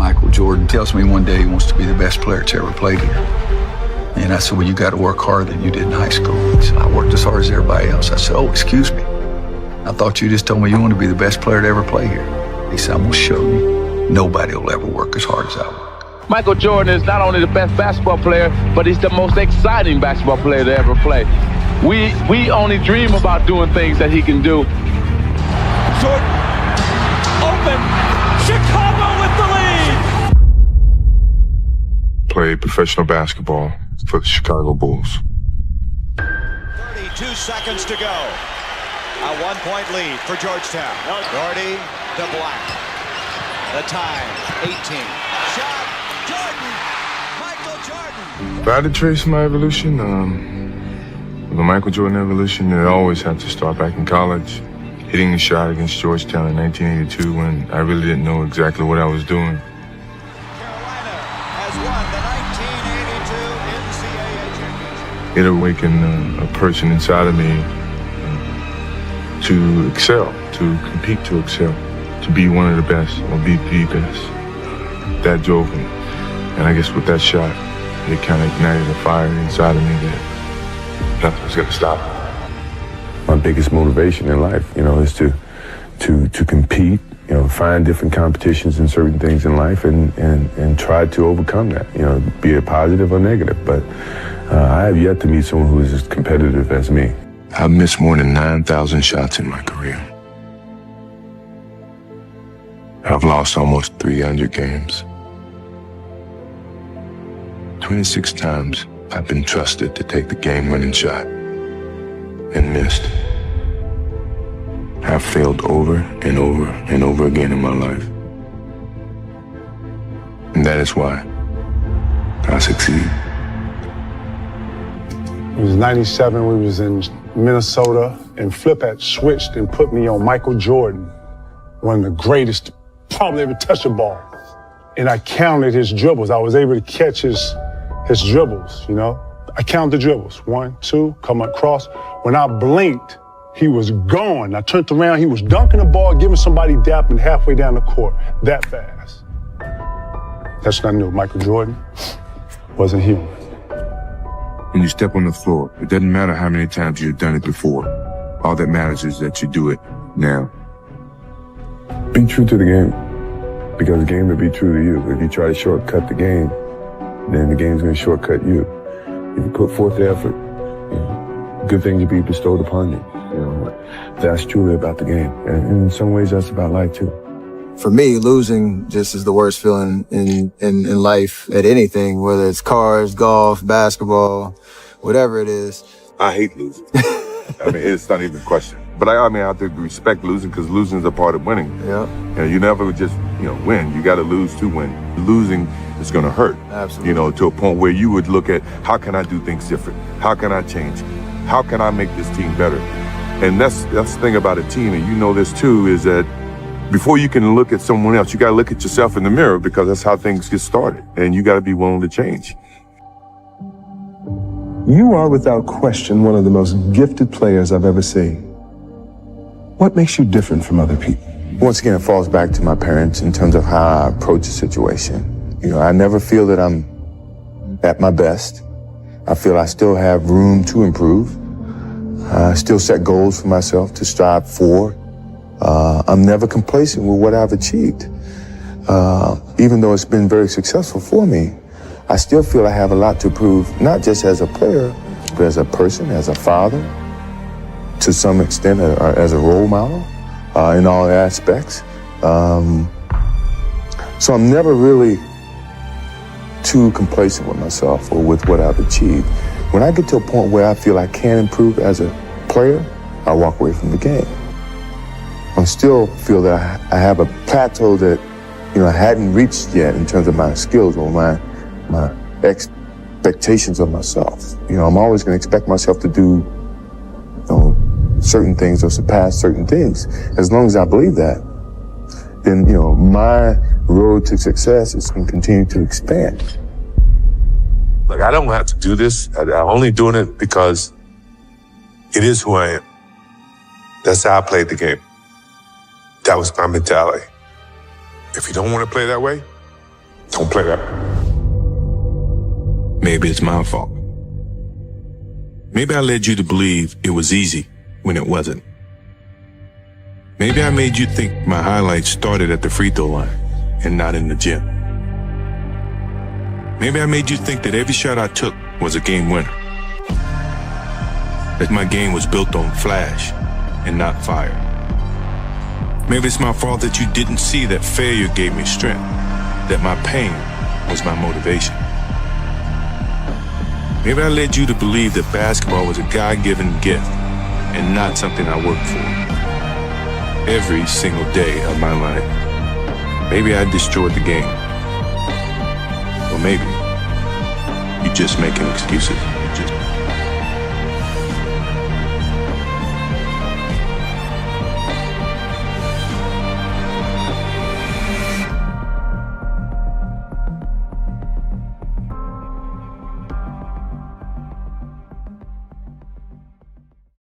Michael Jordan tells me one day he wants to be the best player that's ever played here. And I said, well, you got to work harder than you did in high school. He said, I worked as hard as everybody else. I said, oh, excuse me. I thought you just told me you want to be the best player to ever play here. He said, I'm going to show you. Nobody will ever work as hard as I work. Michael Jordan is not only the best basketball player, but he's the most exciting basketball player to ever play. We only dream about doing things that he can do. Jordan, open, Chicago with the lead! Played professional basketball for the Chicago Bulls. 32 seconds to go. A 1-point lead for Georgetown. Doherty to Black. The time, 18. Shot, Jordan, Michael Jordan. If I had to trace my evolution, the Michael Jordan evolution, it always had to start back in college. Hitting the shot against Georgetown in 1982 when I really didn't know exactly what I was doing. Carolina has won the 1982 NCAA championship. It awakened a person inside of me to excel, to compete, to excel, to be one of the best or be the best. That drove me. And I guess with that shot, it kind of ignited a fire inside of me that nothing was going to stop me. My biggest motivation in life, is to compete, find different competitions in certain things in life and try to overcome that, be it positive or negative. But I have yet to meet someone who is as competitive as me. I've missed more than 9,000 shots in my career. I've lost almost 300 games. 26 times I've been trusted to take the game-winning shot and missed. I've failed over and over and over again in my life. And that is why I succeed. It was 97, we was in Minnesota, and Flip had switched and put me on Michael Jordan, one of the greatest probably ever touched the ball. And I counted his dribbles. I was able to catch his dribbles, I counted the dribbles. 1, 2, come across. When I blinked, he was gone. I turned around, he was dunking the ball, giving somebody dapping halfway down the court, that fast. That's when I knew Michael Jordan wasn't human. When you step on the floor, it doesn't matter how many times you've done it before. All that matters is that you do it now. Be true to the game, because the game will be true to you. If you try to shortcut the game, then the game's going to shortcut you. If you put forth the effort, good things will be bestowed upon you. That's truly about the game. And in some ways, that's about life too. For me, losing just is the worst feeling in life at anything, whether it's cars, golf, basketball, whatever it is. I hate losing. It's not even a question. But I have to respect losing, because losing is a part of winning. Yeah. You never just, win. You got to lose to win. Losing is going to hurt. Absolutely. To a point where you would look at, how can I do things different? How can I change? How can I make this team better? And that's the thing about a team, and this too, is that before you can look at someone else, you got to look at yourself in the mirror, because that's how things get started. And you got to be willing to change. You are without question one of the most gifted players I've ever seen. What makes you different from other people? Once again, it falls back to my parents in terms of how I approach the situation. I never feel that I'm at my best. I feel I still have room to improve. I still set goals for myself to strive for. I'm never complacent with what I've achieved. Even though it's been very successful for me, I still feel I have a lot to prove, not just as a player, but as a person, as a father, to some extent as a role model in all aspects. So I'm never really too complacent with myself or with what I've achieved. When I get to a point where I feel I can improve as a player, I walk away from the game. I still feel that I have a plateau that I hadn't reached yet in terms of my skills or my expectations of myself. I'm always going to expect myself to do certain things or surpass certain things. As long as I believe that, then my road to success is going to continue to expand. Look, I don't have to do this. I'm only doing it because it is who I am. That's how I played the game. That was my mentality. If you don't want to play that way, Don't play that. Maybe it's my fault. Maybe I led you to believe it was easy when it wasn't. Maybe I made you think my highlights started at the free throw line and not in the gym. Maybe I made you think that every shot I took was a game winner. That my game was built on flash and not fire. Maybe it's my fault that you didn't see that failure gave me strength, that my pain was my motivation. Maybe I led you to believe that basketball was a God-given gift and not something I worked for every single day of my life. Maybe I destroyed the game. Or maybe you're just making excuses.